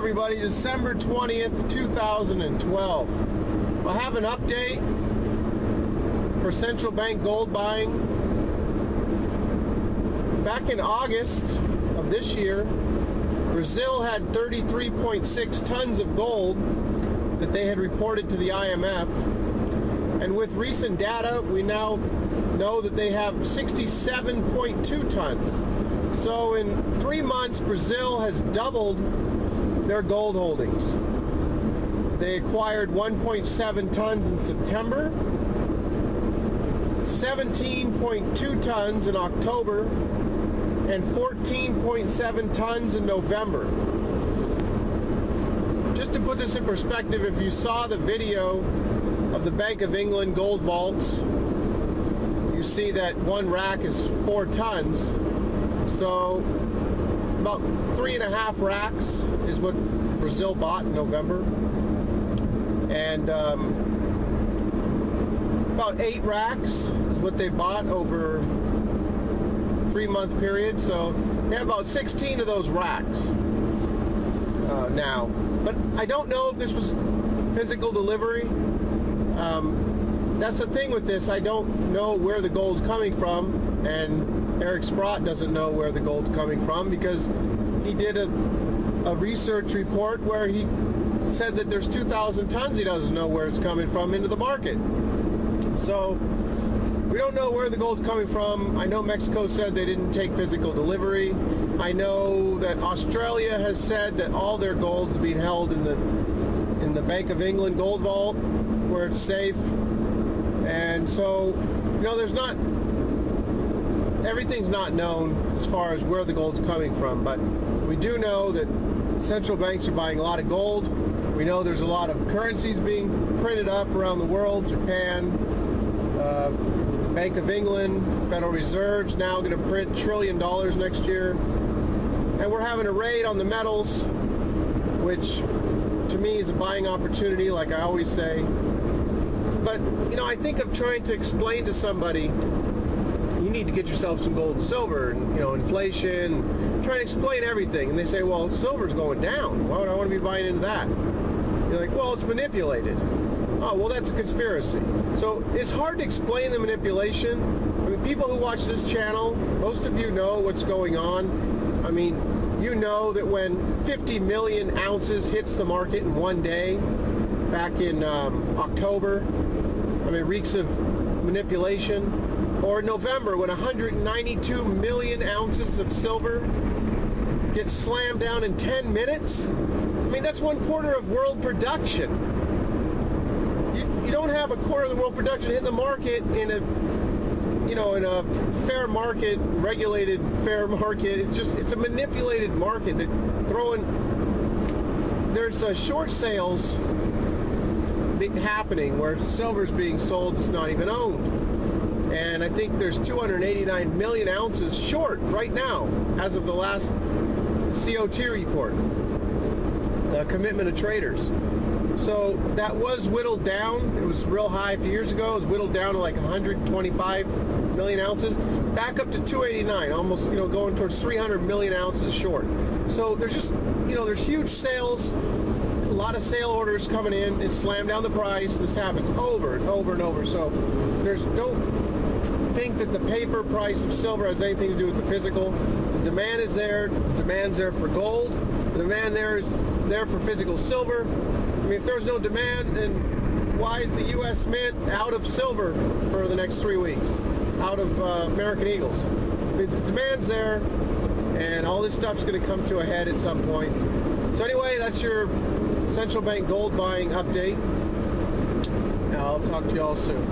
everybody, December 20th, 2012. I have an update for central bank gold buying. Back in August of this year, Brazil had 33.6 tons of gold that they had reported to the IMF. And with recent data, we now know that they have 67.2 tons. So in 3 months, Brazil has doubled their gold holdings. They acquired 1.7 tons in September, 17.2 tons in October, and 14.7 tons in November. Just to put this in perspective, if you saw the video of the Bank of England gold vaults, you see that one rack is 4 tons. So about 3.5 racks is what Brazil bought in November, and about 8 racks is what they bought over a 3-month period. So they have about 16 of those racks now. But I don't know if this was physical delivery. That's the thing with this. I don't know where the gold's coming from, and Eric Sprott doesn't know where the gold's coming from because he did a research report where he said that there's 2,000 tons he doesn't know where it's coming from into the market. So we don't know where the gold's coming from. I know Mexico said they didn't take physical delivery. I know that Australia has said that all their gold is being held in the Bank of England gold vault where it's safe. And so, you know, everything's not known as far as where the gold's coming from, but we do know that central banks are buying a lot of gold. We know there's a lot of currencies being printed up around the world. Japan, Bank of England, Federal Reserve's now going to print $1 trillion next year. And we're having a raid on the metals, which to me is a buying opportunity, like I always say. But, you know, I think of trying to explain to somebody, you need to get yourself some gold and silver, and, you know, inflation, trying to explain everything. And they say, well, silver's going down. Why would I want to be buying into that? You're like, well, it's manipulated. Oh, well, that's a conspiracy. So it's hard to explain the manipulation. I mean, people who watch this channel, most of you know what's going on. I mean, you know that when 50 million ounces hits the market in one day, back in October, I mean, reeks of manipulation. Or November, when 192 million ounces of silver gets slammed down in 10 minutes. I mean, that's 1/4 of world production. You don't have 1/4 of the world production hit the market in a, you know, in a fair market, regulated fair market. It's a manipulated market that there's short sales happening where silver's being sold that's not even owned. And I think there's 289 million ounces short right now as of the last COT report, the commitment of traders. So that was whittled down. It was real high a few years ago. It was whittled down to like 125 million ounces, back up to 289, almost, you know, going towards 300 million ounces short. So there's just, you know, there's huge sales, a lot of sale orders coming in. It slammed down the price. This happens over and over and over. So don't think that the paper price of silver has anything to do with the physical. The demand is there. The demand's there for gold. The demand is there for physical silver. I mean, if there's no demand, then why is the U.S. Mint out of silver for the next 3 weeks? Out of American Eagles? I mean, the demand's there, and all this stuff's going to come to a head at some point. So anyway, that's your central bank gold buying update. I'll talk to you all soon.